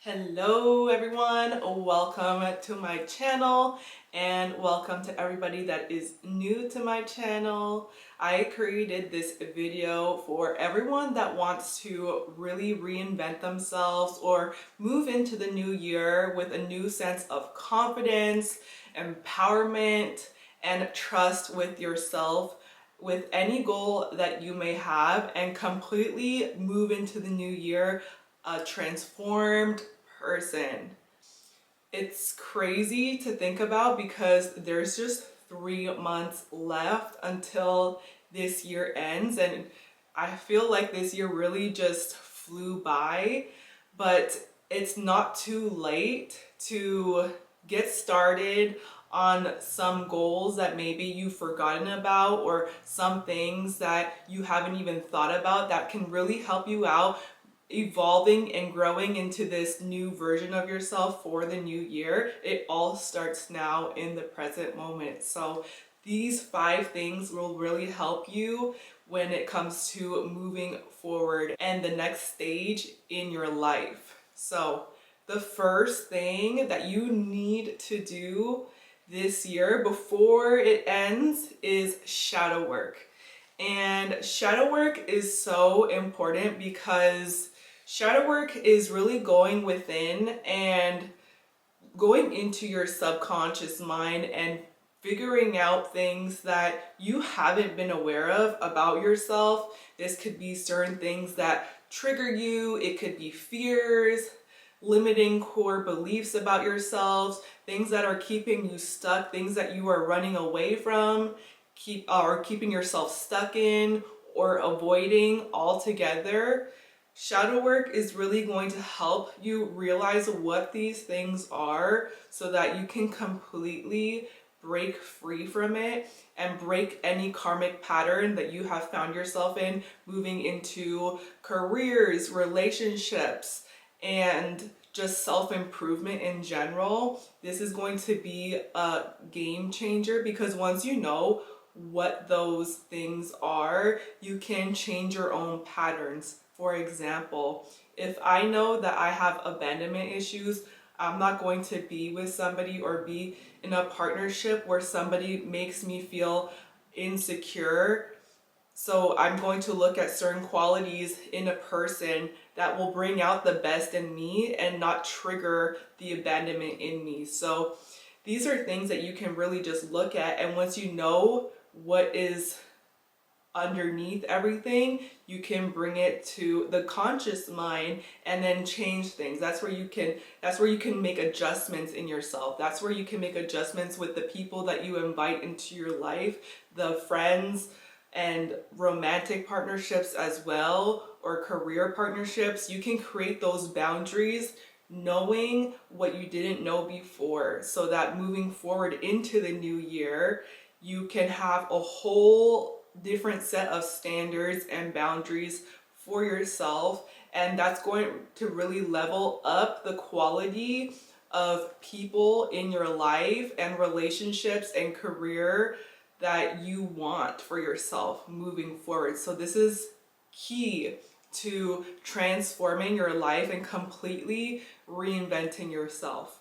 Hello everyone, welcome to my channel and welcome to everybody that is new to my channel. I created this video for everyone that wants to really reinvent themselves or move into the new year with a new sense of confidence, empowerment, and trust with yourself with any goal that you may have and completely move into the new year a transformed person. It's crazy to think about because there's just 3 months left until this year ends, and I feel like this year really just flew by, but it's not too late to get started on some goals that maybe you've forgotten about or some things that you haven't even thought about that can really help you out evolving and growing into this new version of yourself for the new year. It all starts now in the present moment. So these 5 things will really help you when it comes to moving forward and the next stage in your life. So the first thing that you need to do this year before it ends is shadow work. And shadow work is so important because shadow work is really going within and going into your subconscious mind and figuring out things that you haven't been aware of about yourself. This could be certain things that trigger you, it could be fears, limiting core beliefs about yourselves, things that are keeping you stuck, things that you are running away from, keeping yourself stuck in or avoiding altogether. Shadow work is really going to help you realize what these things are so that you can completely break free from it and break any karmic pattern that you have found yourself in moving into careers, relationships, and just self-improvement in general. This is going to be a game changer because once you know what those things are, you can change your own patterns. For example, if I know that I have abandonment issues, I'm not going to be with somebody or be in a partnership where somebody makes me feel insecure. So I'm going to look at certain qualities in a person that will bring out the best in me and not trigger the abandonment in me. So these are things that you can really just look at, and once you know what is underneath everything, you can bring it to the conscious mind and then change things. That's where you can make adjustments in yourself. That's where you can make adjustments with the people that you invite into your life, the friends and romantic partnerships as well, or career partnerships. You can create those boundaries knowing what you didn't know before, so that moving forward into the new year, you can have a whole different set of standards and boundaries for yourself, and that's going to really level up the quality of people in your life and relationships and career that you want for yourself moving forward. So this is key to transforming your life and completely reinventing yourself.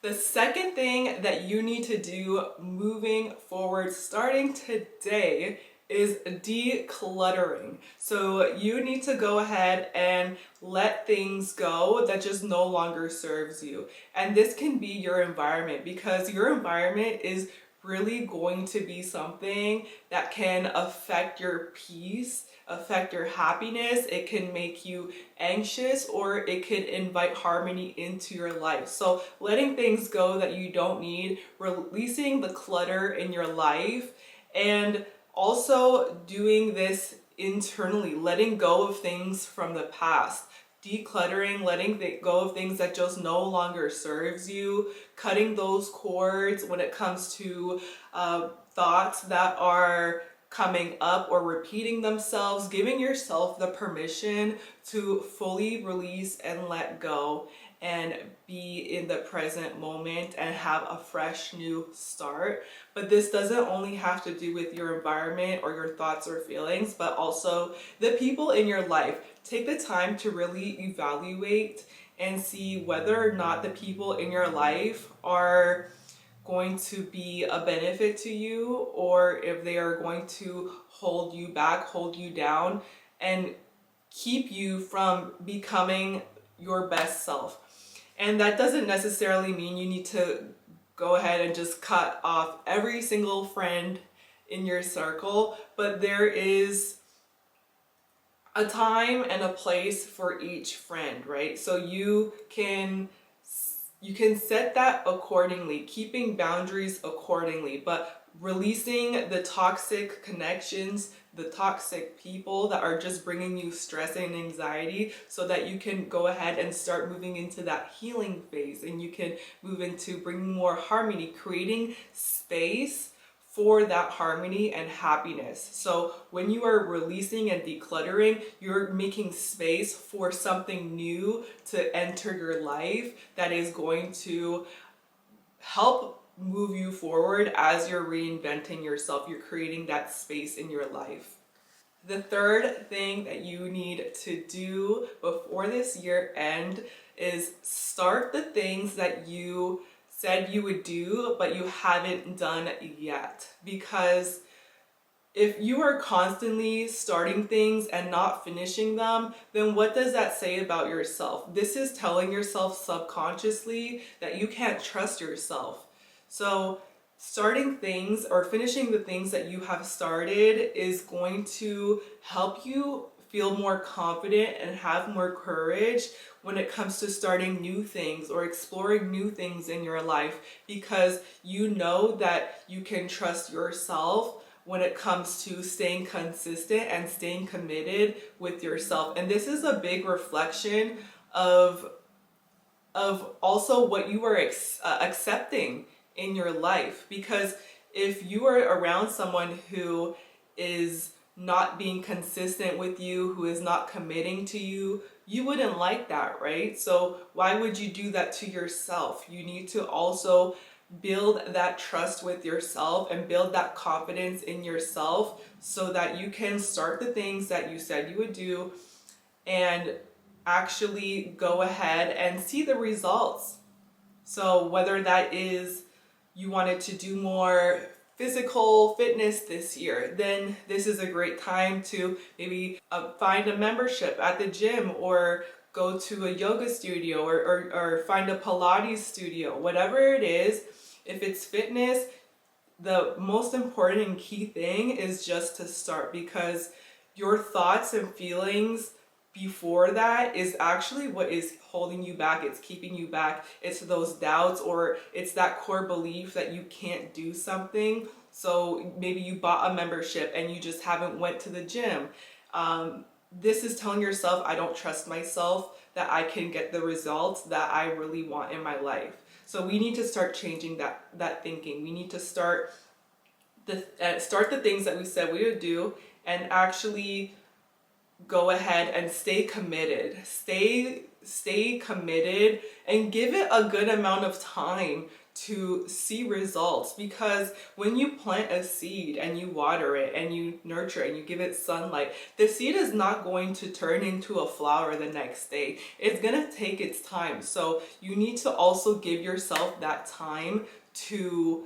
The second thing that you need to do moving forward, starting today, is decluttering. So you need to go ahead and let things go that just no longer serves you. And this can be your environment, because your environment is really going to be something that can affect your peace, affect your happiness. It can make you anxious, or it could invite harmony into your life. So letting things go that you don't need, releasing the clutter in your life, and also doing this internally, letting go of things from the past. Decluttering, letting go of things that just no longer serves you, cutting those cords when it comes to thoughts that are coming up or repeating themselves, giving yourself the permission to fully release and let go and be in the present moment and have a fresh new start. But this doesn't only have to do with your environment or your thoughts or feelings, but also the people in your life. Take the time to really evaluate and see whether or not the people in your life are going to be a benefit to you, or if they are going to hold you back, hold you down, and keep you from becoming your best self. And that doesn't necessarily mean you need to go ahead and just cut off every single friend in your circle, but there is a time and a place for each friend, right? So you can set that accordingly, keeping boundaries accordingly, but releasing the toxic connections, the toxic people that are just bringing you stress and anxiety, so that you can go ahead and start moving into that healing phase, and you can move into bringing more harmony, creating space for that harmony and happiness. So when you are releasing and decluttering, you're making space for something new to enter your life that is going to help move you forward as you're reinventing yourself. You're creating that space in your life. The third thing that you need to do before this year end is start the things that you said you would do, but you haven't done yet. Because if you are constantly starting things and not finishing them, then what does that say about yourself? This is telling yourself subconsciously that you can't trust yourself. So starting things or finishing the things that you have started is going to help you feel more confident and have more courage when it comes to starting new things or exploring new things in your life, because you know that you can trust yourself when it comes to staying consistent and staying committed with yourself. And this is a big reflection of also what you are accepting in your life. Because if you are around someone who is not being consistent with you, who is not committing to you, you wouldn't like that, right? So why would you do that to yourself? You need to also build that trust with yourself and build that confidence in yourself, so that you can start the things that you said you would do and actually go ahead and see the results. So whether that is you wanted to do more physical fitness this year, then this is a great time to maybe find a membership at the gym, or go to a yoga studio, or find a Pilates studio, whatever it is. If it's fitness, the most important and key thing is just to start, because your thoughts and feelings before that is actually what is holding you back. It's keeping you back. It's those doubts, or it's that core belief that you can't do something. So maybe you bought a membership and you just haven't went to the gym. This is telling yourself, I don't trust myself that I can get the results that I really want in my life. So we need to start changing that thinking. We need to start the things that we said we would do, and actually go ahead and stay committed. Stay committed and give it a good amount of time to see results. Because when you plant a seed and you water it and you nurture it and you give it sunlight, the seed is not going to turn into a flower the next day. It's going to take its time. So you need to also give yourself that time to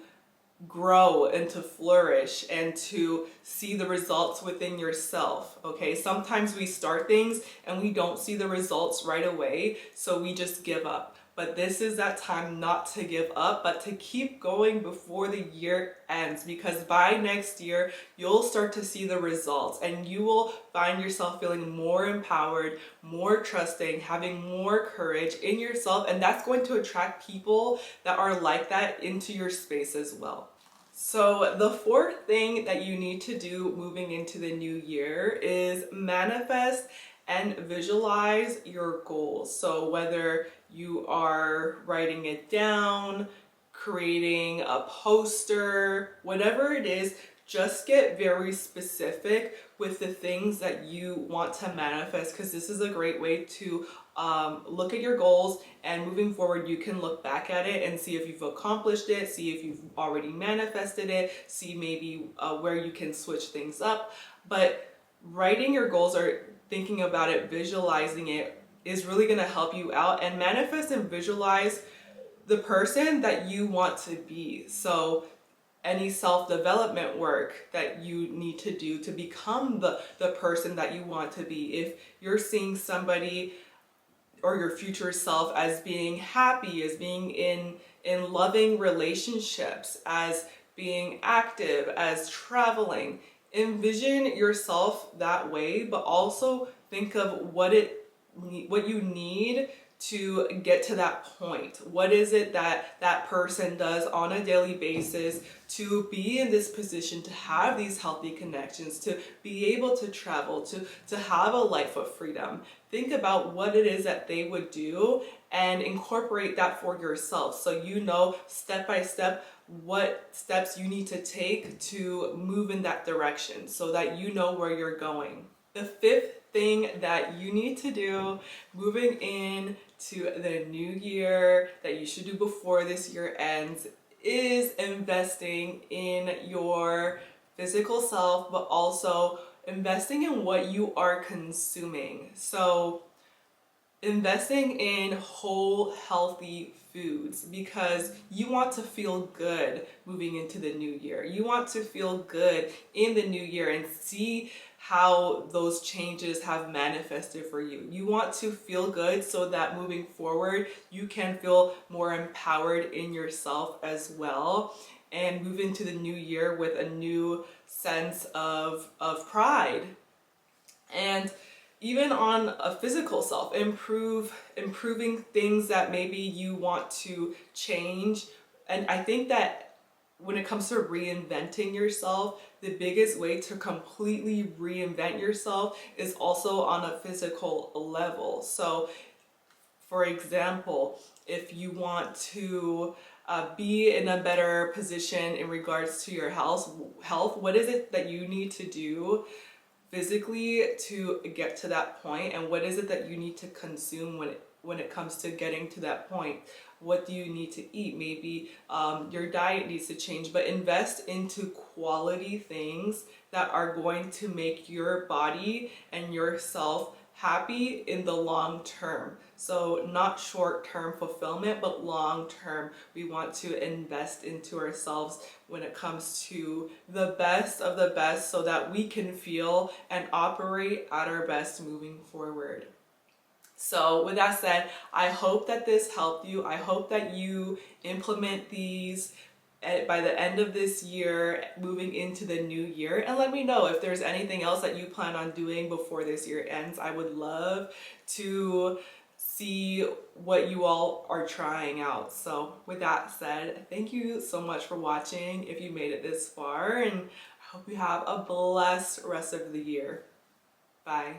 grow and to flourish and to see the results within yourself. Okay, sometimes we start things and we don't see the results right away, so we just give up. But this is that time not to give up, but to keep going before the year ends, because by next year you'll start to see the results and you will find yourself feeling more empowered, more trusting, having more courage in yourself, and that's going to attract people that are like that into your space as well. So the fourth thing that you need to do moving into the new year is manifest and visualize your goals. So whether you are writing it down, creating a poster, whatever it is, just get very specific with the things that you want to manifest, because this is a great way to look at your goals, and moving forward you can look back at it and see if you've accomplished it, see if you've already manifested it, see maybe where you can switch things up. But writing your goals, or thinking about it, visualizing it, is really going to help you out and manifest and visualize the person that you want to be. So any self-development work that you need to do to become the person that you want to be. If you're seeing somebody or your future self as being happy, as being in loving relationships, as being active, as traveling, envision yourself that way, but also think of what you need to get to that point. What is it that that person does on a daily basis to be in this position, to have these healthy connections, to be able to travel, to have a life of freedom? Think about what it is that they would do and incorporate that for yourself, so you know step by step what steps you need to take to move in that direction, so that you know where you're going. The fifth thing that you need to do moving in to the new year, that you should do before this year ends, is investing in your physical self, but also investing in what you are consuming. So investing in whole, healthy foods, because you want to feel good moving into the new year. You want to feel good in the new year and see how those changes have manifested for you. You want to feel good so that moving forward, you can feel more empowered in yourself as well, and move into the new year with a new sense of pride. And even on a physical self, improving things that maybe you want to change. And I think that when it comes to reinventing yourself, the biggest way to completely reinvent yourself is also on a physical level. So for example, if you want to be in a better position in regards to your health, what is it that you need to do physically to get to that point, and what is it that you need to consume when it comes to getting to that point? What do you need to eat? Maybe your diet needs to change, but invest into quality things that are going to make your body and yourself happy in the long term. So not short-term fulfillment, but long-term. We want to invest into ourselves when it comes to the best of the best, so that we can feel and operate at our best moving forward. So with that said, I hope that this helped you. I hope that you implement these by the end of this year, moving into the new year, and let me know if there's anything else that you plan on doing before this year ends. I would love to see what you all are trying out. So with that said, thank you so much for watching if you made it this far, and I hope you have a blessed rest of the year. Bye.